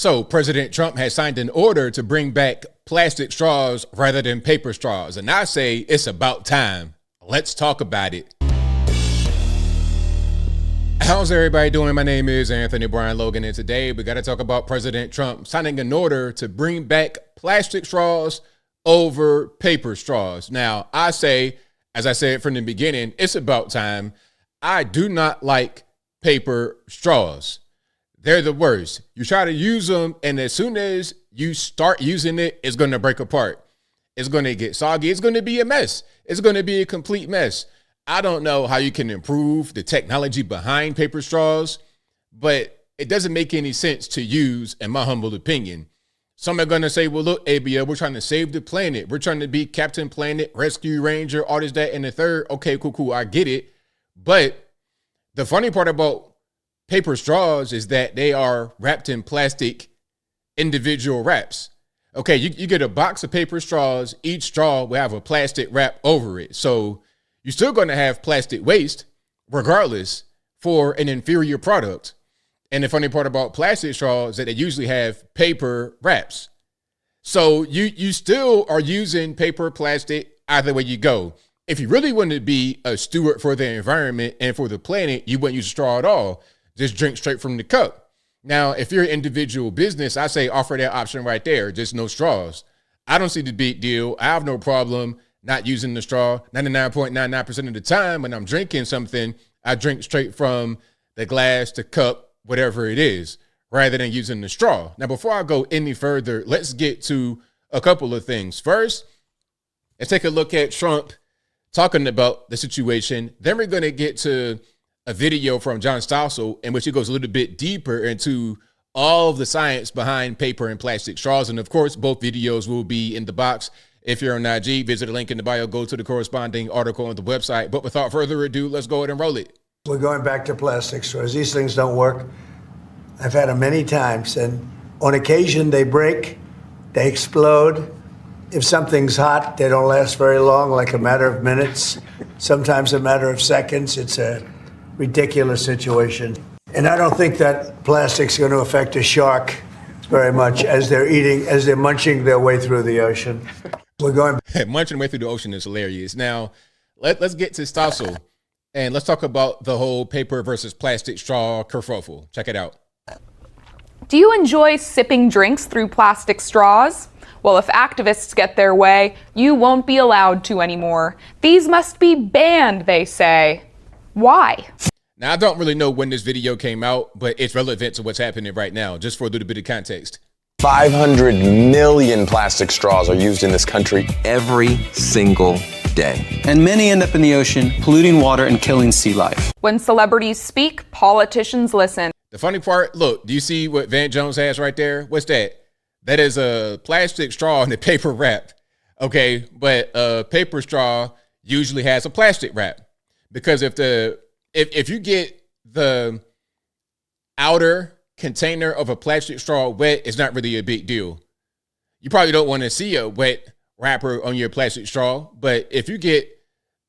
So President Trump has signed an order to bring back plastic straws rather than paper straws. And I say it's about time. Let's talk about it. How's everybody doing? My name is Anthony Brian Logan, and today we got to talk about President Trump signing an order to bring back plastic straws over paper straws. Now, I say, as I said from the beginning, it's about time. I do not like paper straws. They're the worst. You try to use them, and as soon as you start using it, it's going to break apart. It's going to get soggy. It's going to be a mess. It's going to be a complete mess. I don't know how you can improve the technology behind paper straws, but it doesn't make any sense to use, in my humble opinion. Some are going to say, well, look, ABL, we're trying to save the planet. We're trying to be Captain Planet, Rescue Ranger, all this, that, and the third. Okay, cool. I get it. But the funny part about paper straws is that they are wrapped in plastic individual wraps. Okay, you get a box of paper straws. Each straw will have a plastic wrap over it. So you're still going to have plastic waste regardless for an inferior product. And the funny part about plastic straws is that they usually have paper wraps. So you still are using paper, plastic, either way you go. If you really want to be a steward for the environment and for the planet, you wouldn't use a straw at all. Just drink straight from the cup. Now, if you're an individual business, I say offer that option right there, just no straws. I don't see the big deal. I have no problem not using the straw. 99.99% of the time when I'm drinking something, I drink straight from the glass, the cup, whatever it is, rather than using the straw. Now, before I go any further, let's get to a couple of things. First, let's take a look at Trump talking about the situation. Then we're going to get to a video from John Stossel in which he goes a little bit deeper into all of the science behind paper and plastic straws. And of course, both videos will be in the box. If you're on IG, visit the link in the bio, go to the corresponding article on the website. But without further ado, let's go ahead and roll it. We're going back to plastic straws. These things don't work. I've had them many times, and on occasion they break, they explode. If something's hot, they don't last very long, like a matter of minutes, sometimes a matter of seconds. It's a ridiculous situation. And I don't think that plastic's going to affect a shark very much as they're munching their way through the ocean. We're going munching way through the ocean is hilarious. Now, let's get to Stossel and let's talk about the whole paper versus plastic straw kerfuffle. Check it out. Do you enjoy sipping drinks through plastic straws? Well, if activists get their way, you won't be allowed to anymore. These must be banned, they say. Why? Now, I don't really know when this video came out, but it's relevant to what's happening right now, just for a little bit of context. 500 million plastic straws are used in this country every single day. And many end up in the ocean, polluting water and killing sea life. When celebrities speak, politicians listen. The funny part, look, do you see what Van Jones has right there? What's that? That is a plastic straw in a paper wrap. Okay, but a paper straw usually has a plastic wrap. Because if you get the outer container of a plastic straw wet, it's not really a big deal. You probably don't want to see a wet wrapper on your plastic straw, but if you get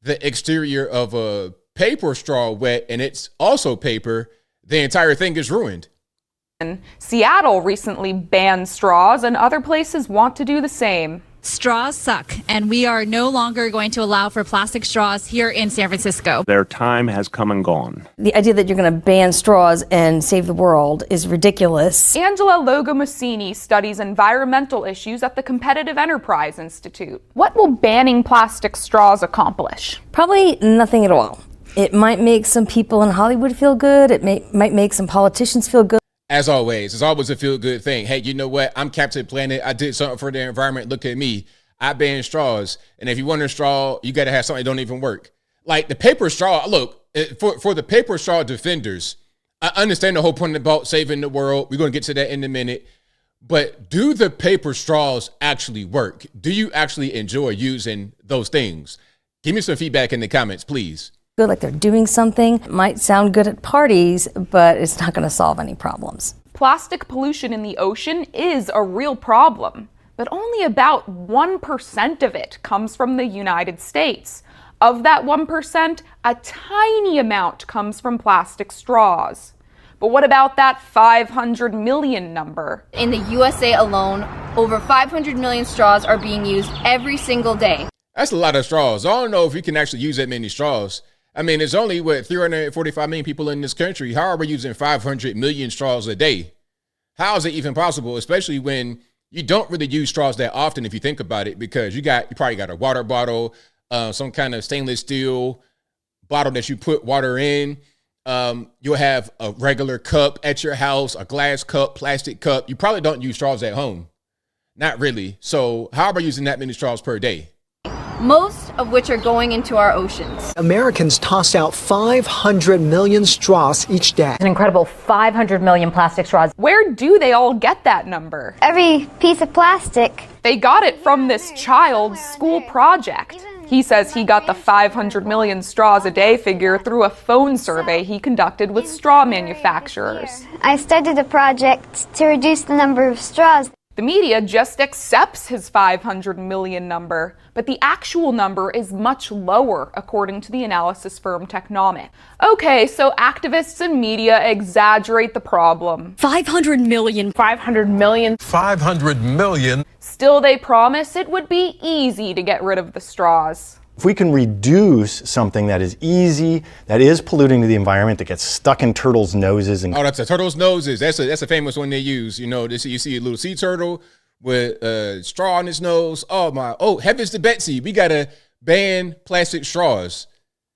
the exterior of a paper straw wet and it's also paper, the entire thing is ruined. Seattle recently banned straws, and other places want to do the same. Straws suck, and we are no longer going to allow for plastic straws here in San Francisco. Their time has come and gone. The idea that you're going to ban straws and save the world is ridiculous. Angela Logomassini studies environmental issues at the Competitive Enterprise Institute. What will banning plastic straws accomplish? Probably nothing at all. It might make some people in Hollywood feel good. It might make some politicians feel good. As always, it's always a feel-good thing. Hey, you know what? I'm Captain Planet. I did something for the environment. Look at me. I banned straws. And if you want a straw, you got to have something that don't even work. Like the paper straw, look, for the paper straw defenders, I understand the whole point about saving the world. We're going to get to that in a minute. But do the paper straws actually work? Do you actually enjoy using those things? Give me some feedback in the comments, please. Good, like they're doing something. It might sound good at parties, but it's not going to solve any problems. Plastic pollution in the ocean is a real problem, but only about 1% of it comes from the United States. Of that 1%, a tiny amount comes from plastic straws. But what about that 500 million number? In the USA alone, over 500 million straws are being used every single day. That's a lot of straws. I don't know if you can actually use that many straws. I mean, there's only, 345 million people in this country. How are we using 500 million straws a day? How is it even possible, especially when you don't really use straws that often if you think about it, because you probably got a water bottle, some kind of stainless steel bottle that you put water in. You'll have a regular cup at your house, a glass cup, plastic cup. You probably don't use straws at home. Not really. So how are we using that many straws per day? Most of which are going into our oceans. Americans toss out 500 million straws each day. An incredible 500 million plastic straws. Where do they all get that number? Every piece of plastic. They got it from this child's school project. He says he got the 500 million straws a day figure through a phone survey he conducted with straw manufacturers. I started a project to reduce the number of straws. The media just accepts his 500 million number, but the actual number is much lower, according to the analysis firm Technomic. Okay, so activists and media exaggerate the problem. 500 million. 500 million. 500 million. Still, they promise it would be easy to get rid of the straws. If we can reduce something that is easy, that is polluting to the environment, that gets stuck in turtles' noses. Oh, that's a turtle's noses. That's a famous one they use. You know, you see a little sea turtle with a straw in its nose. Oh, heavens to Betsy. We got to ban plastic straws.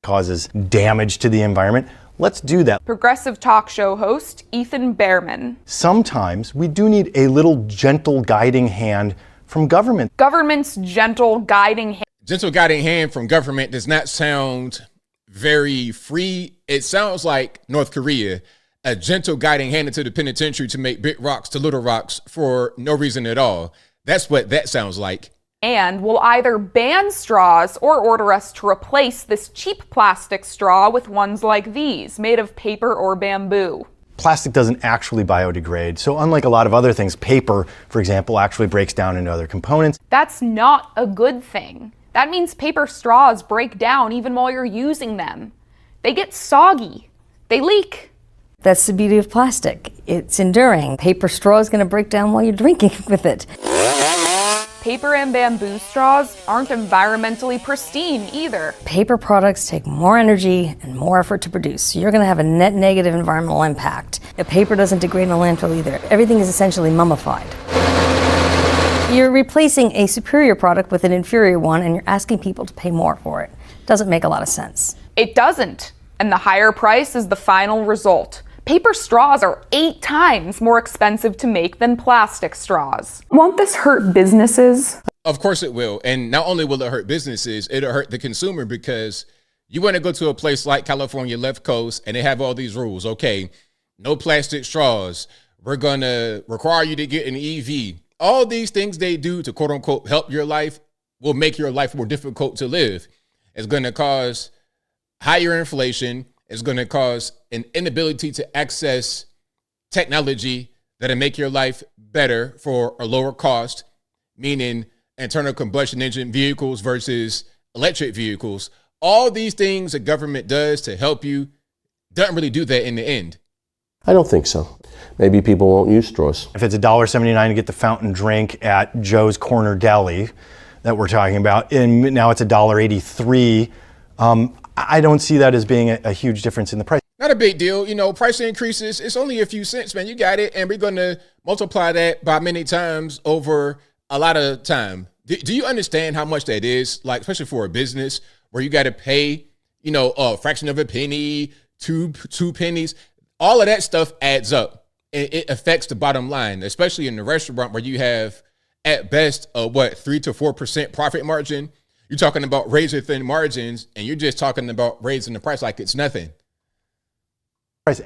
Causes damage to the environment. Let's do that. Progressive talk show host Ethan Behrman. Sometimes we do need a little gentle guiding hand from government. Government's gentle guiding hand. Gentle guiding hand from government does not sound very free. It sounds like North Korea, a gentle guiding hand into the penitentiary to make big rocks to little rocks for no reason at all. That's what that sounds like. And will either ban straws or order us to replace this cheap plastic straw with ones like these, made of paper or bamboo. Plastic doesn't actually biodegrade. So unlike a lot of other things, paper, for example, actually breaks down into other components. That's not a good thing. That means paper straws break down even while you're using them. They get soggy. They leak. That's the beauty of plastic. It's enduring. Paper straw is going to break down while you're drinking with it. Paper and bamboo straws aren't environmentally pristine either. Paper products take more energy and more effort to produce, so you're going to have a net negative environmental impact. If paper doesn't degrade in a landfill either. Everything is essentially mummified. You're replacing a superior product with an inferior one, and you're asking people to pay more for it. Doesn't make a lot of sense. It doesn't. And the higher price is the final result. Paper straws are 8 times more expensive to make than plastic straws. Won't this hurt businesses? Of course it will. And not only will it hurt businesses, it'll hurt the consumer, because you want to go to a place like California, left coast, and they have all these rules. Okay, no plastic straws. We're going to require you to get an EV. All these things they do to quote unquote help your life will make your life more difficult to live. It's going to cause higher inflation. It's going to cause an inability to access technology that'll make your life better for a lower cost, meaning internal combustion engine vehicles versus electric vehicles. All these things the government does to help you doesn't really do that in the end. I don't think so. Maybe people won't use straws. If it's $1.79 to get the fountain drink at Joe's Corner Deli that we're talking about, and now it's $1.83, I don't see that as being a huge difference in the price. Not a big deal. You know, price increases, it's only a few cents, man. You got it. And we're going to multiply that by many times over a lot of time. Do you understand how much that is? Like, especially for a business where you got to pay, you know, a fraction of a penny, two pennies. All of that stuff adds up, and it affects the bottom line, especially in the restaurant where you have at best a 3 to 4% profit margin. You're talking about razor thin margins, and you're just talking about raising the price like it's nothing.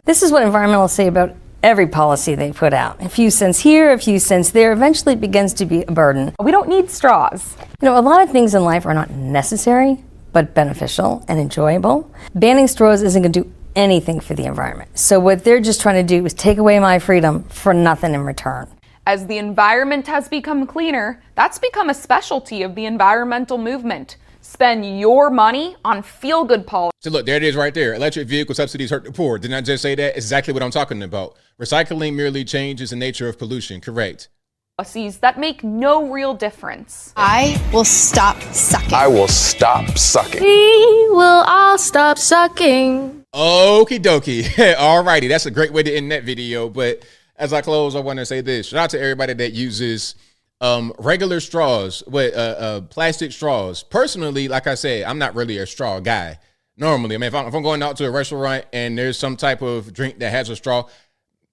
This is what environmentalists say about every policy they put out. A few cents here, a few cents there, eventually it begins to be a burden. We don't need straws. You know, a lot of things in life are not necessary, but beneficial and enjoyable. Banning straws isn't going to do anything for the environment. So what they're just trying to do is take away my freedom for nothing in return. As the environment has become cleaner, that's become a specialty of the environmental movement. Spend your money on feel-good policies. So look, there it is right there. Electric vehicle subsidies hurt the poor. Didn't I just say that? Exactly what I'm talking about. Recycling merely changes the nature of pollution. Correct. That make no real difference. I will stop sucking. I will stop sucking. We will all stop sucking. Okie dokie. Alrighty, that's a great way to end that video. But as I close, I want to say this. Shout out to everybody that uses regular straws, plastic straws. Personally, like I said, I'm not really a straw guy. Normally, I mean, if I'm going out to a restaurant and there's some type of drink that has a straw,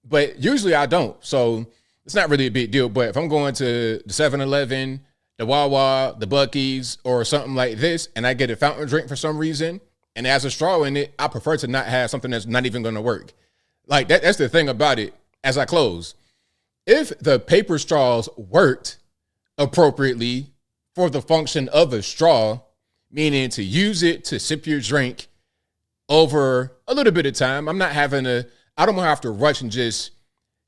but usually I don't. So it's not really a big deal. But if I'm going to the 7-Eleven, the Wawa, the Buc-ee's, or something like this, and I get a fountain drink for some reason, and it has a straw in it, I prefer to not have something that's not even going to work. Like that's the thing about it. As I close, if the paper straws worked appropriately for the function of a straw, meaning to use it to sip your drink over a little bit of time, I don't have to rush and just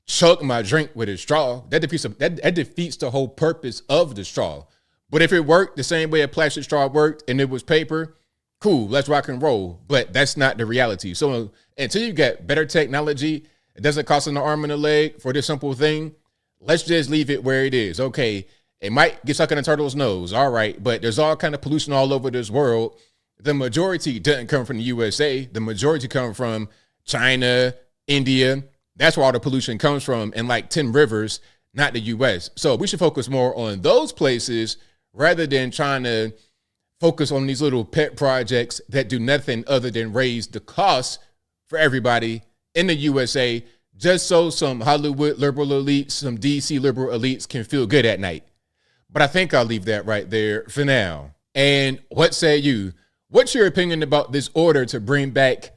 chug my drink with a straw. That defeats the whole purpose of the straw. But if it worked the same way a plastic straw worked and it was paper, cool, let's rock and roll. But that's not the reality. So until you get better technology, it doesn't cost an arm and a leg for this simple thing, let's just leave it where it is. Okay, it might get stuck in a turtle's nose, all right, but there's all kind of pollution all over this world. The majority doesn't come from the USA. The majority come from China, India. That's where all the pollution comes from, in like 10 rivers, not the US. So we should focus more on those places rather than trying to focus on these little pet projects that do nothing other than raise the cost for everybody in the USA, just so some Hollywood liberal elites, some DC liberal elites can feel good at night. But I think I'll leave that right there for now. And what say you? What's your opinion about this order to bring back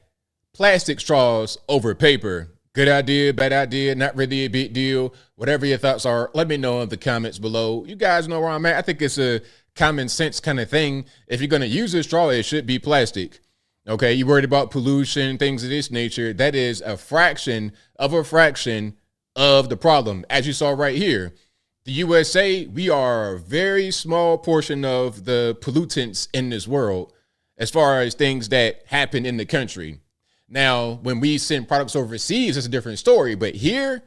plastic straws over paper? Good idea, bad idea, not really a big deal. Whatever your thoughts are, let me know in the comments below. You guys know where I'm at. I think it's a common sense kind of thing. If you're going to use a straw, it should be plastic. Okay, you worried about pollution, things of this nature. That is a fraction of the problem. As you saw right here, the USA, we are a very small portion of the pollutants in this world as far as things that happen in the country. Now, when we send products overseas, it's a different story. But here,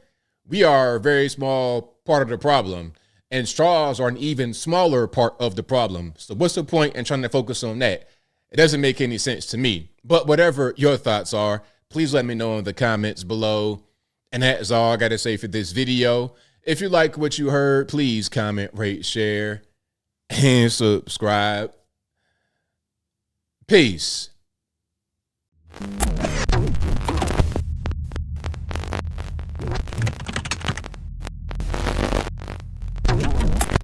we are a very small part of the problem. And straws are an even smaller part of the problem. So what's the point in trying to focus on that? It doesn't make any sense to me. But whatever your thoughts are, please let me know in the comments below. And that is all I got to say for this video. If you like what you heard, please comment, rate, share, and subscribe. Peace.